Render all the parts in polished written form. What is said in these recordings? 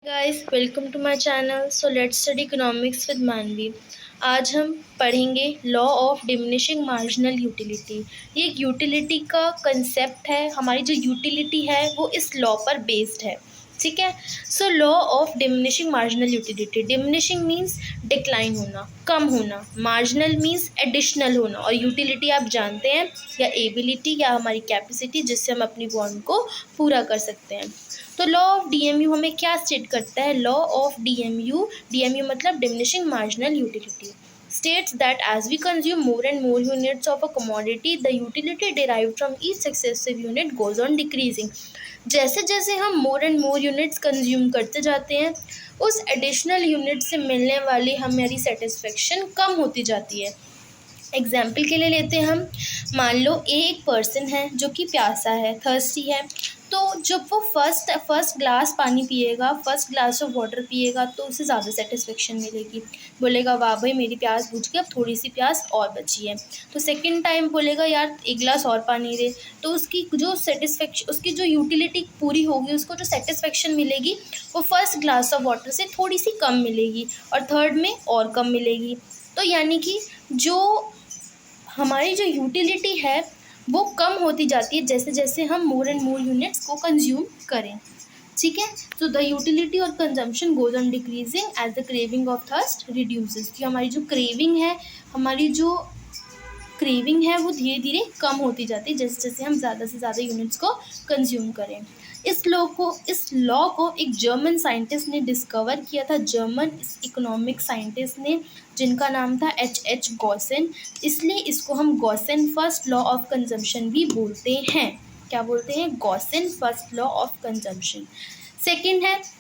Guys welcome to my channel. So let's study economics with Manvi. आज हम पढ़ेंगे law of diminishing marginal utility. ये एक यूटिलिटी का कंसेप्ट है। हमारी जो यूटिलिटी है वो इस लॉ पर बेस्ड है। ठीक है। So law of diminishing marginal utility. Diminishing means decline होना, कम होना। मार्जिनल मीन्स एडिशनल होना। और यूटिलिटी आप जानते हैं, या एबिलिटी या हमारी कैपेसिटी जिससे हम अपनी वांट को पूरा कर सकते हैं। तो लॉ ऑफ डीएमयू हमें क्या स्टेट करता है? लॉ ऑफ डीएमयू मतलब diminishing marginal utility states that as we consume more and more units of a commodity, the utility derived from each successive unit goes on decreasing. जैसे जैसे हम more and more units consume करते जाते हैं, उस additional unit से मिलने वाली हमारी सेटिस्फेक्शन कम होती जाती है। एग्जाम्पल के लिए लेते हैं हम, मान लो एक पर्सन है जो कि प्यासा है, थर्स्टी है। तो जब वो फर्स्ट ग्लास पानी पिएगा, फर्स्ट ग्लास ऑफ वाटर पिएगा, तो उसे ज़्यादा सेटिस्फेक्शन मिलेगी। बोलेगा वाह भाई मेरी प्यास बुझ गई, अब थोड़ी सी प्यास और बची है। तो सेकंड टाइम बोलेगा यार एक गिलास और पानी दे। तो उसकी जो सेटिस्फेक्शन, उसकी जो यूटिलिटी पूरी होगी, उसको जो सेटिस्फेक्शन मिलेगी वो फर्स्ट ग्लास ऑफ वाटर से थोड़ी सी कम मिलेगी और थर्ड में और कम मिलेगी। तो यानी कि जो हमारी जो यूटिलिटी है वो कम होती जाती है जैसे जैसे हम मोर एंड मोर यूनिट्स को कंज्यूम करें। ठीक है। तो द यूटिलिटी और consumption goes on decreasing as the craving of thirst reduces. कि हमारी जो क्रेविंग है, वो धीरे धीरे कम होती जाती है जैसे जैसे हम ज़्यादा से ज़्यादा यूनिट्स को कंज्यूम करें। इस लॉ को एक जर्मन साइंटिस्ट ने डिस्कवर किया था, जर्मन इकोनॉमिक साइंटिस्ट ने, जिनका नाम था H. गॉसेन। इसलिए इसको हम Gossen first law of consumption भी बोलते हैं। क्या बोलते हैं? Gossen first law of consumption. Second है,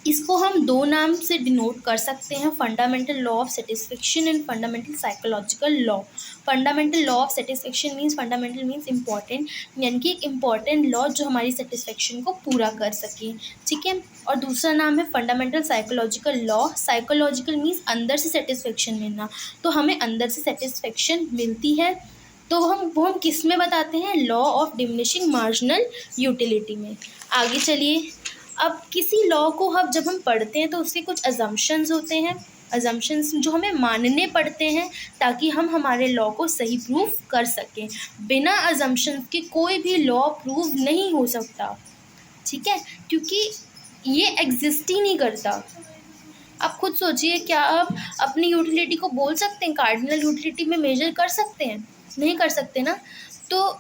इसको हम दो नाम से डिनोट कर सकते हैं, fundamental law of satisfaction and fundamental psychological law. Fundamental law of satisfaction means, fundamental means important, यानी कि एक इम्पॉर्टेंट लॉ जो हमारी सेटिस्फेक्शन को पूरा कर सके। ठीक है। और दूसरा नाम है fundamental psychological law. Psychological means अंदर से सेटिस्फेक्शन मिलना। तो हमें अंदर से सेटिस्फेक्शन मिलती है तो हम किस में बताते हैं? Law of diminishing marginal utility में। आगे चलिए, अब किसी लॉ को जब हम पढ़ते हैं तो उसके कुछ अजम्पशंस होते हैं, अजम्पशंस जो हमें मानने पड़ते हैं ताकि हम हमारे लॉ को सही प्रूव कर सकें। बिना अजम्पशंस के कोई भी लॉ प्रूव नहीं हो सकता। ठीक है, क्योंकि ये एग्जिस्ट ही नहीं करता। आप खुद सोचिए, क्या आप अपनी यूटिलिटी को बोल सकते हैं, कार्डिनल यूटिलिटी में मेजर कर सकते हैं? नहीं कर सकते ना। तो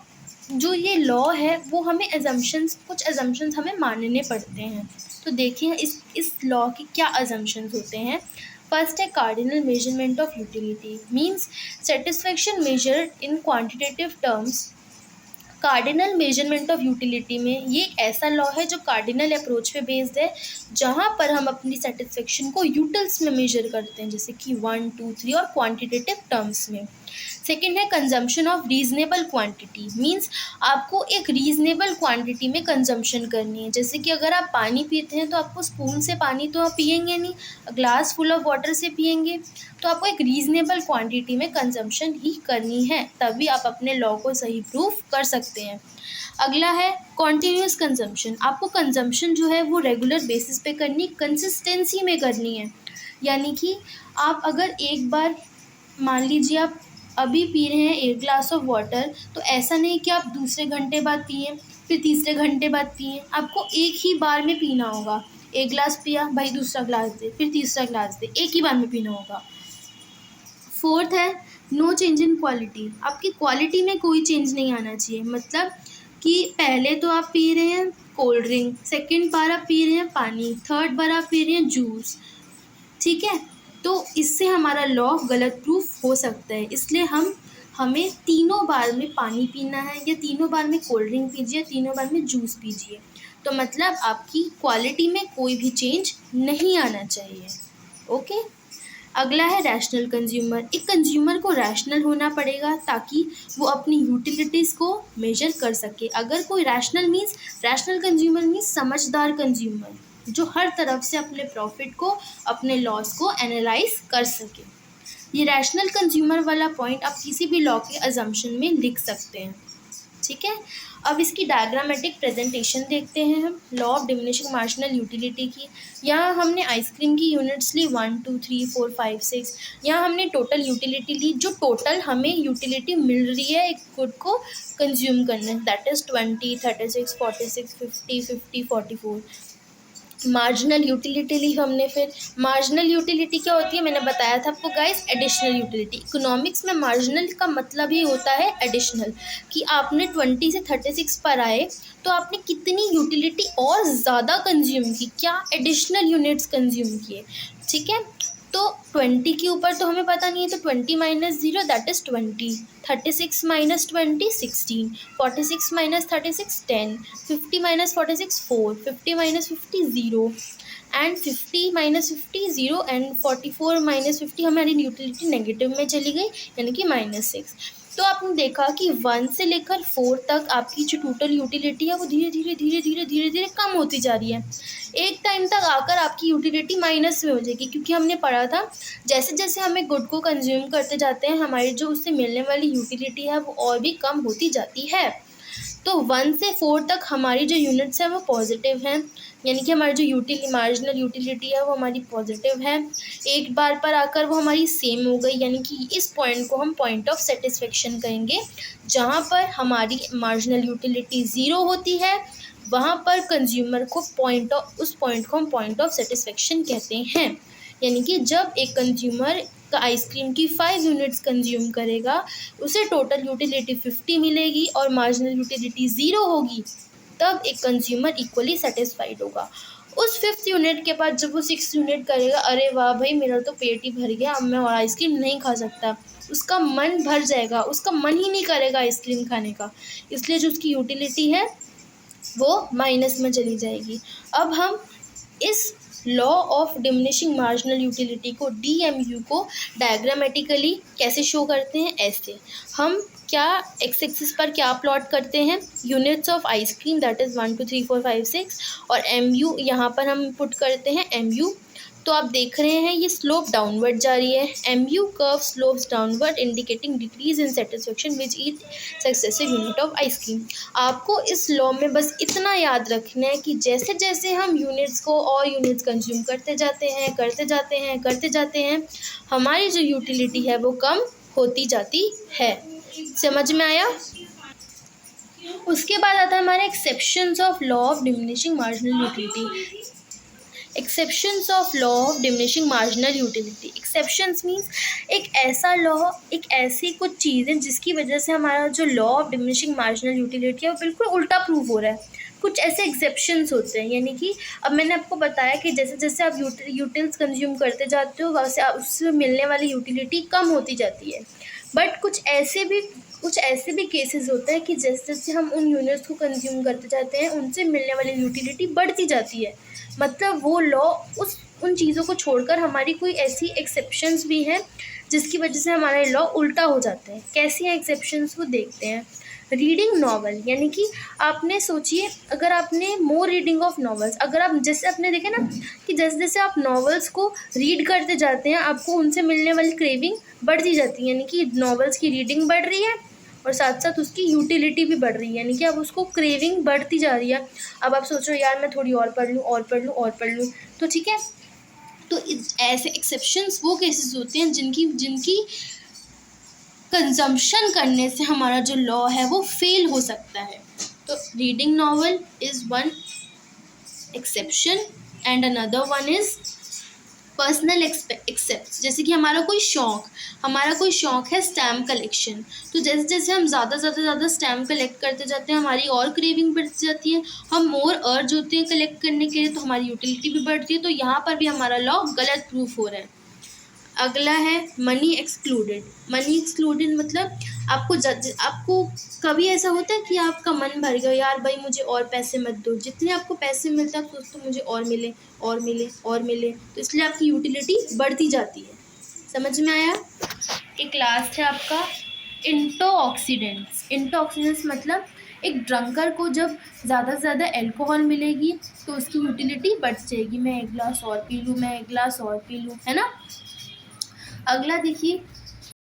जो ये लॉ है वो हमें कुछ अजम्पशंस हमें मानने पड़ते हैं। तो देखिए इस लॉ के क्या अजम्पशंस होते हैं। फर्स्ट है cardinal measurement of utility, means satisfaction measured in quantitative terms. Cardinal measurement of utility में ये एक ऐसा लॉ है जो कार्डिनल अप्रोच पे बेस्ड है, जहाँ पर हम अपनी सेटिस्फेक्शन को यूटिल्स में मेजर करते हैं, जैसे कि 1, 2, 3 और क्वांटिटेटिव टर्म्स में। सेकेंड है consumption of reasonable quantity, means आपको एक रीजनेबल क्वांटिटी में कंजम्पशन करनी है। जैसे कि अगर आप पानी पीते हैं तो आपको स्पून से पानी तो आप पियेंगे नहीं, ग्लास फुल ऑफ वाटर से पियेंगे। तो आपको एक रीजनेबल क्वांटिटी में कंजम्पशन ही करनी है, तभी आप अपने लॉ को सही प्रूफ कर सकते हैं। अगला है कॉन्टीन्यूस कंजम्पशन। आपको कंजम्पशन जो है वो रेगुलर बेसिस पे करनी, कंसिस्टेंसी में करनी है। यानी कि आप अगर एक बार, मान लीजिए आप अभी पी रहे हैं 1 ग्लास ऑफ वाटर, तो ऐसा नहीं कि आप दूसरे घंटे बाद पिए, फिर तीसरे घंटे बाद पिए। आपको एक ही बार में पीना होगा। 1 ग्लास पिया, भाई दूसरा ग्लास दे, फिर तीसरा ग्लास दे, एक ही बार में पीना होगा। फोर्थ है नो चेंज इन क्वालिटी। आपकी क्वालिटी में कोई चेंज नहीं आना चाहिए। मतलब कि पहले तो आप पी रहे हैं कोल्ड ड्रिंक, सेकेंड बार आप पी रहे हैं पानी, थर्ड बार आप पी रहे हैं जूस। ठीक है। तो इससे हमारा लॉ गलत प्रूफ हो सकता है। इसलिए हमें तीनों बार में पानी पीना है, या तीनों बार में कोल्ड ड्रिंक पीजिए, तीनों बार में जूस पीजिए। तो मतलब आपकी क्वालिटी में कोई भी चेंज नहीं आना चाहिए। ओके। अगला है रैशनल कंज्यूमर। एक कंज्यूमर को रैशनल होना पड़ेगा ताकि वो अपनी यूटिलिटीज़ को मेजर कर सके। अगर कोई रैशनल कंज्यूमर मीन्स समझदार कंज्यूमर, जो हर तरफ से अपने प्रॉफिट को, अपने लॉस को एनालाइज कर सके। ये रैशनल कंज्यूमर वाला पॉइंट आप किसी भी लॉ के अजम्पशन में लिख सकते हैं। ठीक है। अब इसकी डायग्रामेटिक प्रेजेंटेशन देखते हैं हम law of diminishing marginal utility की। यहाँ हमने आइसक्रीम की यूनिट्स ली 1 2 3 4 5 6। यहाँ हमने टोटल यूटिलिटी ली, जो टोटल हमें यूटिलिटी मिल रही है एक गुड को कंज्यूम करने, दैट इज़ 20 36 46 50 50 44। मार्जिनल यूटिलिटी ली हमने। फिर मार्जिनल यूटिलिटी क्या होती है, मैंने बताया था आपको गाइस, एडिशनल यूटिलिटी। इकोनॉमिक्स में मार्जिनल का मतलब ही होता है एडिशनल, कि आपने 20 से 36 पर आए तो आपने कितनी यूटिलिटी और ज़्यादा कंज्यूम की, क्या एडिशनल यूनिट्स कंज्यूम किए। ठीक है, तो 20 के ऊपर तो हमें पता नहीं है, तो 20 minus 0 that is 20, 36 minus 20 16, 46 minus 36 10, 50 minus 46 4, 50 minus 50 0, and 50 minus 50 0, and 44 minus 50 हमारी यूटिलिटी नेगेटिव में चली गई, यानी कि -6। तो आपने देखा कि 1 से लेकर 4 तक आपकी जो टोटल यूटिलिटी है वो धीरे धीरे धीरे धीरे धीरे धीरे कम होती जा रही है। एक टाइम तक आकर आपकी यूटिलिटी माइनस में हो जाएगी, क्योंकि हमने पढ़ा था जैसे जैसे हमें गुड को कंज्यूम करते जाते हैं हमारी जो उससे मिलने वाली यूटिलिटी है वो और भी कम होती जाती है। तो 1 से 4 तक हमारी जो यूनिट्स हैं वो पॉजिटिव हैं, यानी कि हमारी जो मार्जिनल यूटिलिटी है वो हमारी पॉजिटिव है। एक बार पर आकर वो हमारी सेम हो गई, यानी कि इस पॉइंट को हम पॉइंट ऑफ सेटिस्फेक्शन कहेंगे। जहाँ पर हमारी मार्जिनल यूटिलिटी 0 होती है वहाँ पर कंज्यूमर को उस पॉइंट को हम पॉइंट ऑफ सेटिस्फेक्शन कहते हैं। यानी कि जब एक कंज्यूमर का आइसक्रीम की 5 यूनिट्स कंज्यूम करेगा उसे टोटल यूटिलिटी 50 मिलेगी और मार्जिनल यूटिलिटी 0 होगी, तब एक कंज्यूमर इक्वली सेटिस्फाइड होगा। उस 5th यूनिट के बाद जब वो 6 यूनिट करेगा, अरे वाह भाई मेरा तो पेट ही भर गया, अब मैं और आइसक्रीम नहीं खा सकता, उसका मन भर जाएगा, उसका मन ही नहीं करेगा आइसक्रीम खाने का, इसलिए जो उसकी यूटिलिटी है वो माइनस में चली जाएगी। अब हम इस law of diminishing marginal utility को DMU को डायग्रामेटिकली कैसे शो करते हैं, ऐसे हम क्या एक्स एक्सिस पर क्या प्लॉट करते हैं, units of ice cream that is 1 2 3 4 5 6, और MU यहाँ पर हम पुट करते हैं MU। तो आप देख रहे हैं ये स्लोप डाउनवर्ड जा रही है, MU curve slopes downward indicating decrease in satisfaction which each successive unit of ice cream. आपको इस लॉ में बस इतना याद रखना है कि जैसे जैसे हम यूनिट्स को और यूनिट्स कंज्यूम करते जाते हैं हमारी जो यूटिलिटी है वो कम होती जाती है। समझ में आया। उसके बाद आता है हमारे exceptions of law of diminishing marginal utility. Exceptions of law of diminishing marginal utility. Exceptions means एक ऐसा लॉ, एक ऐसी कुछ चीज़ें जिसकी वजह से हमारा जो law of diminishing marginal utility है वो बिल्कुल उल्टा प्रूव हो रहा है। कुछ ऐसे एक्सेप्शंस होते हैं, यानी कि अब मैंने आपको बताया कि जैसे जैसे आप यूटिल्स कंज्यूम करते जाते हो वैसे उससे मिलने वाली यूटिलिटी कम होती जाती है। बट कुछ ऐसे भी केसेस होते हैं कि जैसे जैसे हम उन यूनिट्स को कंज्यूम करते जाते हैं उनसे मिलने वाली यूटिलिटी बढ़ती जाती है। मतलब वो लॉ उन चीज़ों को छोड़कर हमारी कोई ऐसी एक्सेप्शंस भी हैं जिसकी वजह से हमारे लॉ उल्टा हो जाते हैं। कैसी हैं एक्सेप्शंस वो देखते हैं। रीडिंग नॉवल, यानी कि आपने सोचिए अगर आपने मोर रीडिंग ऑफ नॉवेल्स, अगर आप जैसे आपने देखे ना कि जैसे जैसे आप नॉवेल्स को रीड करते जाते हैं आपको उनसे मिलने वाली क्रेविंग बढ़ती जाती है, यानी कि नॉवेल्स की रीडिंग बढ़ रही है और साथ साथ उसकी यूटिलिटी भी बढ़ रही है, यानी कि अब उसको क्रेविंग बढ़ती जा रही है। अब आप सोच रहे हो यार मैं थोड़ी और पढ़ लूँ, तो ठीक है। तो ऐसे एक्सेप्शंस वो केसेस होते हैं जिनकी कंजम्पशन करने से हमारा जो लॉ है वो फेल हो सकता है। तो reading novel is one exception and another one is personal except. जैसे कि हमारा कोई शौक़ है स्टैम्प कलेक्शन, तो जैसे जैसे हम ज़्यादा स्टैम्प कलेक्ट करते जाते हैं हमारी और क्रेविंग बढ़ती जाती है, हम मोर अर्ज होते हैं कलेक्ट करने के लिए तो हमारी यूटिलिटी भी बढ़ती है। तो यहाँ पर भी हमारा लॉ गलत प्रूफ हो रहा है। अगला है मनी एक्सक्लूडेड मतलब आपको कभी ऐसा होता है कि आपका मन भर गया, यार भाई मुझे और पैसे मत दो, जितने आपको पैसे मिलते हैं आप सोचते हो मुझे और मिले, तो इसलिए आपकी यूटिलिटी बढ़ती जाती है। समझ में आया। एक लास्ट है आपका इंटॉक्सीडेंट्स मतलब एक ड्रंकर को जब ज़्यादा से ज़्यादा एल्कोहल मिलेगी तो उसकी यूटिलिटी बढ़ जाएगी, मैं एक गिलास और पी लूँ, है ना। अगला देखिए